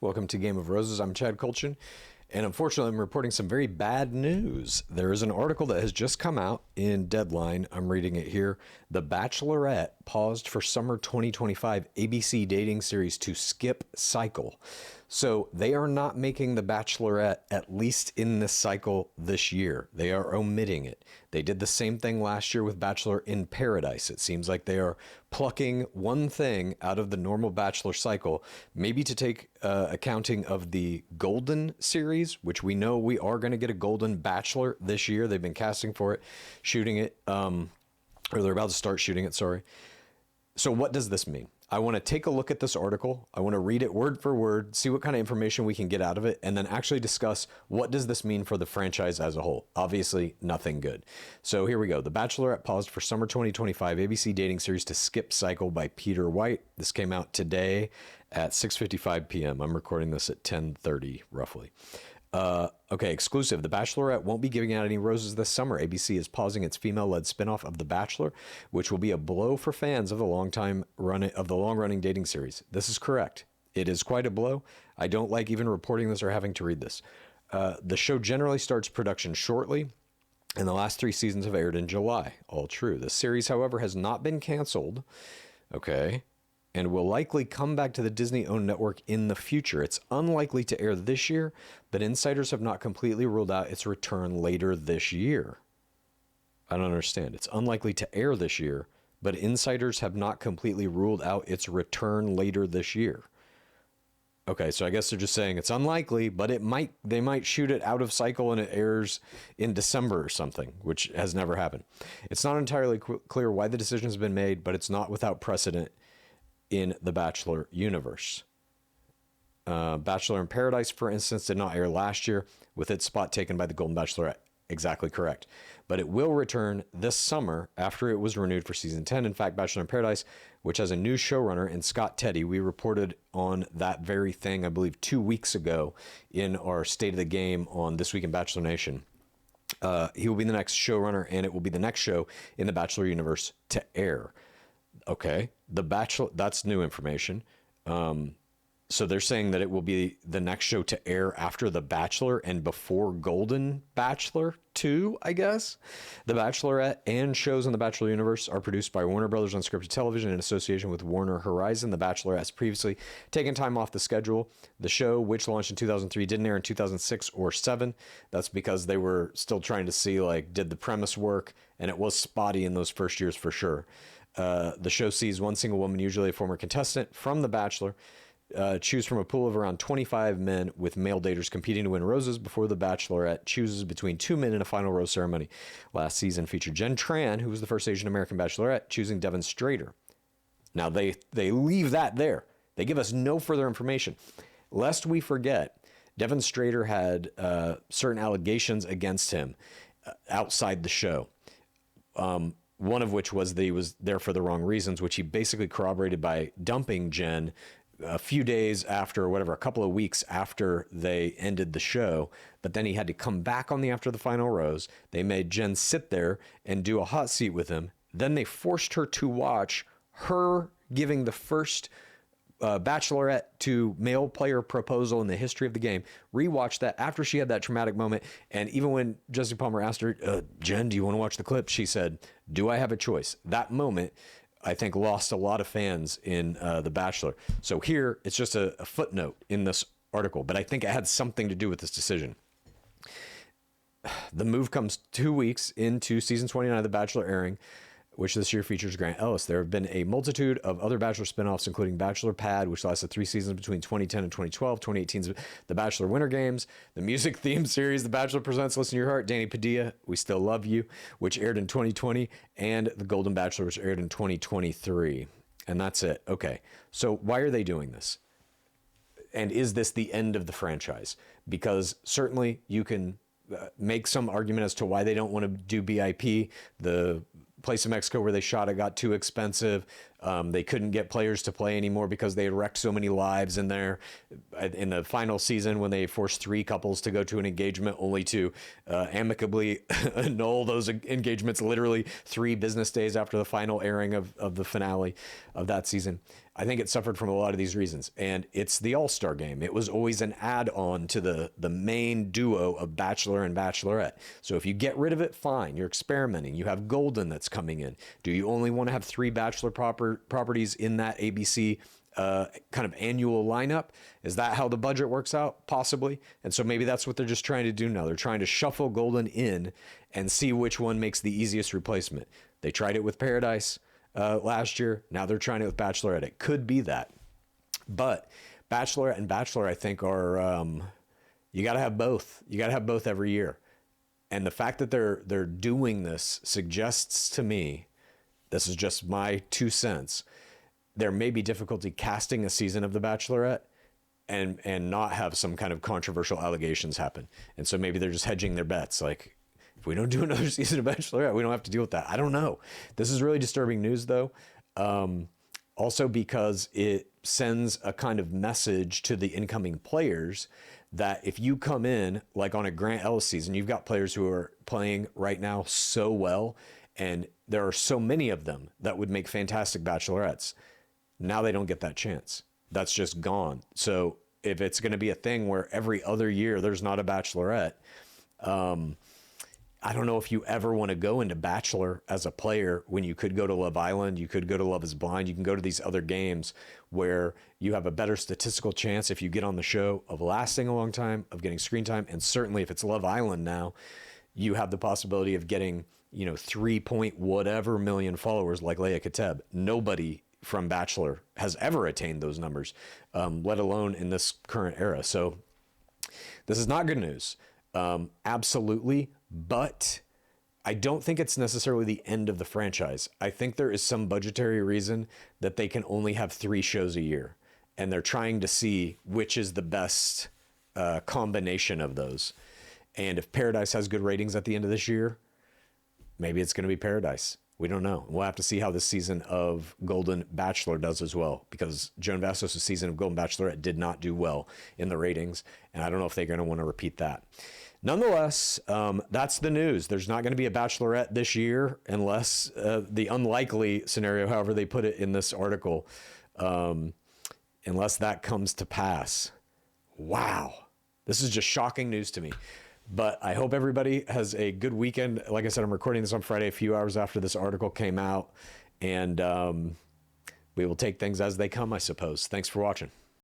Welcome to Game of Roses. I'm Chad Kultgen, and unfortunately, I'm reporting some very bad news. There is an article that has just come out in Deadline. I'm reading it here. The Bachelorette paused for summer 2025 ABC dating series to skip cycle. So they are not making The Bachelorette, at least in this cycle this year. They are omitting it. They did the same thing last year with Bachelor in Paradise. It seems like they are plucking one thing out of the normal Bachelor cycle, maybe to take accounting of the Golden series, which we know we are going to get a Golden Bachelor this year. They've been casting for it, shooting it, or they're about to start shooting it, sorry. So what does this mean? I want to take a look at this article. I want to read it word for word, see what kind of information we can get out of it, and then actually discuss what does this mean for the franchise as a whole. Obviously, nothing good. So here we go. The Bachelorette paused for summer 2025 ABC dating series to skip cycle by Peter White. This came out today at 6:55 p.m. I'm recording this at 10:30 roughly. Okay, exclusive. The Bachelorette won't be giving out any roses this summer. ABC is pausing its female-led spinoff of The Bachelor, which will be a blow for fans of the long-running dating series. This is correct. It is quite a blow. I don't like even reporting this or having to read this. The show generally starts production shortly, and the last 3 seasons have aired in July. All true. The series, however, has not been canceled. Okay. And will likely come back to the Disney-owned network in the future. It's unlikely to air this year, but insiders have not completely ruled out its return later this year. I don't understand. It's unlikely to air this year, but insiders have not completely ruled out its return later this year. Okay, so I guess they're just saying it's unlikely, but they might shoot it out of cycle and it airs in December or something, which has never happened. It's not entirely clear why the decision has been made, but it's not without precedent in the Bachelor universe. Bachelor in Paradise, for instance, did not air last year, with its spot taken by the Golden Bachelorette. Exactly correct. But it will return this summer after it was renewed for season 10. In fact, Bachelor in Paradise, which has a new showrunner in Scott Teddy, we reported on that very thing, I believe, 2 weeks ago in our State of the Game on This Week in Bachelor Nation. He will be the next showrunner, and it will be the next show in the Bachelor universe to air. Okay, The Bachelor, that's new information. So they're saying that it will be the next show to air after The Bachelor and before Golden Bachelor 2, I guess. The Bachelorette and shows in the Bachelor universe are produced by Warner Brothers Unscripted Television in association with Warner Horizon. The Bachelor has previously taken time off the schedule. The show, which launched in 2003, didn't air in 2006 or 7. That's because they were still trying to see, like, did the premise work? And it was spotty in those first years for sure. The show sees one single woman, usually a former contestant from The Bachelor, choose from a pool of around 25 men with male daters competing to win roses before The Bachelorette chooses between 2 men in a final rose ceremony. Last season featured Jen Tran, who was the first Asian American Bachelorette, choosing Devin Strader. Now they leave that there. They give us no further information. Lest we forget, Devin Strader had certain allegations against him outside the show. One of which was that he was there for the wrong reasons, which he basically corroborated by dumping Jen a few days after, or whatever, a couple of weeks after they ended the show. But then he had to come back on the After the Final Rose. They made Jen sit there and do a hot seat with him. Then they forced her to watch her giving the first Bachelorette to male player proposal in the history of the game. Rewatched that after she had that traumatic moment. And even when Jesse Palmer asked her, Jen, do you want to watch the clip? She said, do I have a choice? That moment, I think, lost a lot of fans in The Bachelor. So here, it's just a footnote in this article, but I think it had something to do with this decision. The move comes 2 weeks into season 29 of The Bachelor airing, which this year features Grant Ellis. There have been a multitude of other Bachelor spinoffs, including Bachelor Pad, which lasted 3 seasons between 2010 and 2012, 2018's The Bachelor Winter Games, the music-themed series The Bachelor Presents Listen to Your Heart, Danny Padilla, We Still Love You, which aired in 2020, and The Golden Bachelor, which aired in 2023. And that's it. Okay, so why are they doing this? And is this the end of the franchise? Because certainly you can make some argument as to why they don't want to do BIP. The place in Mexico where they shot it got too expensive. They couldn't get players to play anymore because they had wrecked so many lives in there. In the final season, when they forced 3 couples to go to an engagement only to amicably annul those engagements literally 3 business days after the final airing of the finale of that season. I think it suffered from a lot of these reasons. And it's the All-Star game. It was always an add-on to the main duo of Bachelor and Bachelorette. So if you get rid of it, fine. You're experimenting. You have Golden that's coming in. Do you only want to have 3 Bachelor properties in that ABC kind of annual lineup? Is that how the budget works out? Possibly. And so maybe that's what they're just trying to do now. They're trying to shuffle Golden in and see which one makes the easiest replacement. They tried it with Paradise last year. Now they're trying it with Bachelorette. It could be that. But Bachelorette and Bachelor, I think, are you got to have both. You got to have both every year. And the fact that they're doing this suggests to me, this is just my 2 cents, there may be difficulty casting a season of The Bachelorette and not have some kind of controversial allegations happen. And so maybe they're just hedging their bets. Like, if we don't do another season of Bachelorette, we don't have to deal with that. I don't know. This is really disturbing news, though. Also because it sends a kind of message to the incoming players that if you come in, like on a Grant Ellis season, you've got players who are playing right now so well, and there are so many of them that would make fantastic bachelorettes. Now they don't get that chance. That's just gone. So if it's going to be a thing where every other year there's not a bachelorette, I don't know if you ever want to go into Bachelor as a player when you could go to Love Island, you could go to Love is Blind, you can go to these other games where you have a better statistical chance if you get on the show of lasting a long time, of getting screen time. And certainly if it's Love Island now, you have the possibility of getting, 3 point whatever million followers like Leia Kateb. Nobody from Bachelor has ever attained those numbers, let alone in this current era. So this is not good news. Absolutely. But I don't think it's necessarily the end of the franchise. I think there is some budgetary reason that they can only have 3 shows a year, and they're trying to see which is the best combination of those. And if Paradise has good ratings at the end of this year, maybe it's going to be Paradise. We don't know. We'll have to see how this season of Golden Bachelor does as well, because Joan Vastos' season of Golden Bachelorette did not do well in the ratings, and I don't know if they're going to want to repeat that. Nonetheless, that's the news. There's not going to be a Bachelorette this year unless the unlikely scenario, however they put it in this article, unless that comes to pass. Wow. This is just shocking news to me. But I hope everybody has a good weekend. Like I said, I'm recording this on Friday, a few hours after this article came out. And we will take things as they come, I suppose. Thanks for watching.